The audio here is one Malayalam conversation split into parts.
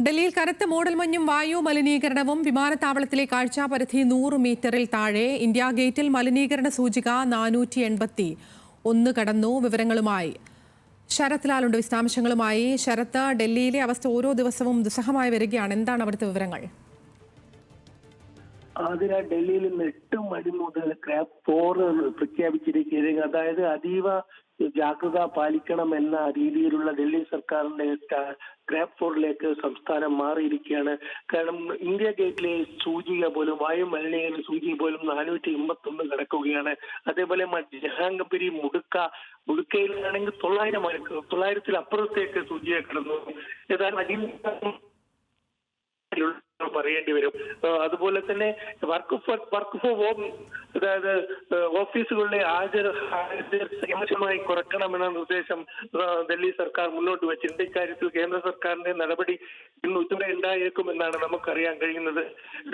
ഡൽഹിയിൽ കനത്ത മൂടൽമഞ്ഞും വായു മലിനീകരണവും വിമാനത്താവളത്തിലെ കാഴ്ചാപരിധി 100 മീറ്ററിൽ താഴെ. ഇന്ത്യ ഗേറ്റിൽ മലിനീകരണ സൂചിക 481 കടന്നു. വിവരങ്ങളുമായി ശരത് ലാലുണ്ട്. വിശദാംശങ്ങളുമായി ശരത്ത്, ഡൽഹിയിലെ അവസ്ഥ ഓരോ ദിവസവും ദുസ്സഹമായി വരികയാണ്. എന്താണ് അവിടുത്തെ വിവരങ്ങൾ? അതിനാൽ ഡൽഹിയിൽ ഇന്ന് 8 മണി മുതൽ ക്രാപ്പ് 4 പ്രഖ്യാപിച്ചിരിക്കുകയാണ്. അതായത് അതീവ ജാഗ്രത പാലിക്കണം എന്ന രീതിയിലുള്ള ഡൽഹി സർക്കാരിന്റെ ക്രാപ്പ് 4ലേക്ക് സംസ്ഥാനം മാറിയിരിക്കുകയാണ്. കാരണം ഇന്ത്യ ഗേറ്റിലെ സൂചിക പോലും, വായു മലിനീകരണ സൂചിക പോലും 481 കിടക്കുകയാണ്. അതേപോലെ ജഹാംഗീർ മുടുക്കയിലാണെങ്കിൽ 900 അപ്പുറത്തേക്ക് സൂചിക കിടന്നു. ഏതായാലും പറയേണ്ടി വരും. അതുപോലെ തന്നെ വർക്ക് ഫോർ ഹോം, അതായത് ഓഫീസുകളിലെ ഹാജർ കുറയ്ക്കണമെന്ന നിർദ്ദേശം ഡൽഹി സർക്കാർ മുന്നോട്ട് വെച്ചിട്ടുണ്ട്. ഇക്കാര്യത്തിൽ കേന്ദ്ര സർക്കാരിന്റെ നടപടി ഇന്ന് ഉച്ചവരെ ഉണ്ടായേക്കുമെന്നാണ് നമുക്കറിയാൻ കഴിയുന്നത്.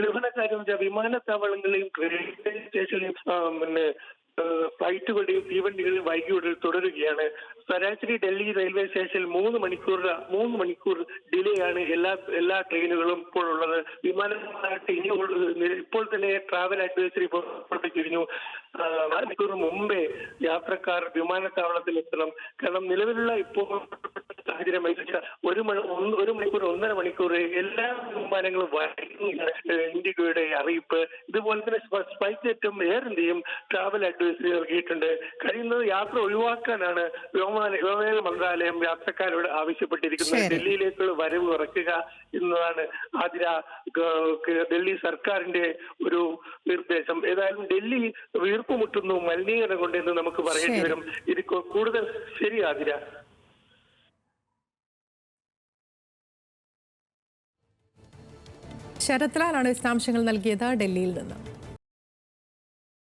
ലഘുന കാര്യം വെച്ചാൽ വിമാനത്താവളങ്ങളിലും റെയിൽവേ സ്റ്റേഷനിലും ഫ്ലൈറ്റുകളുടെയും തീവണ്ടികളുടെയും വൈകിട്ട് തുടരുകയാണ്. ശരാശരി ഡൽഹി റെയിൽവേ സ്റ്റേഷനിൽ 3 മണിക്കൂർ ഡിലേ ആണ് എല്ലാ ട്രെയിനുകളും ഇപ്പോൾ ഉള്ളത്. വിമാനത്താവളത്തിൽ ഇപ്പോൾ തന്നെ ട്രാവൽ അഡ്വൈസറി പുറപ്പെടുവിച്ചിരുന്നു. 4 മണിക്കൂർ മുമ്പേ യാത്രക്കാർ വിമാനത്താവളത്തിൽ എത്തണം. കാരണം നിലവിലുള്ള ഇപ്പോൾ സാഹചര്യം ഒരു മണിക്കൂർ 1.5 മണിക്കൂർ എല്ലാ വിമാനങ്ങളും ഇന്ത്യയുടെ അറിയിപ്പ്. ഇതുപോലെ തന്നെ സ്പൈസ് ജെറ്റും എയർ ഇന്ത്യയും ട്രാവൽ അഡ്വൈസറി നൽകിയിട്ടുണ്ട്. കഴിയുന്നത് യാത്ര ഒഴിവാക്കാനാണ് വ്യോമയാന മന്ത്രാലയം യാത്രക്കാരോട് ആവശ്യപ്പെട്ടിരിക്കുന്നത്. ഡൽഹിയിലേക്കുള്ള വരവ് കുറയ്ക്കുക എന്നതാണ് ഡൽഹി സർക്കാരിന്റെ ഒരു നിർദ്ദേശം. ഏതായാലും ഡൽഹി വീർപ്പുമുട്ടുന്നു മലിനീകരണം കൊണ്ട് എന്ന് നമുക്ക് പറയേണ്ടി വരും. ഇത് കൂടുതൽ ശരി ആതിര. ശരത് ലാലാണ് വിശദാംശങ്ങൾ നൽകിയത് ഡൽഹിയിൽ നിന്ന്.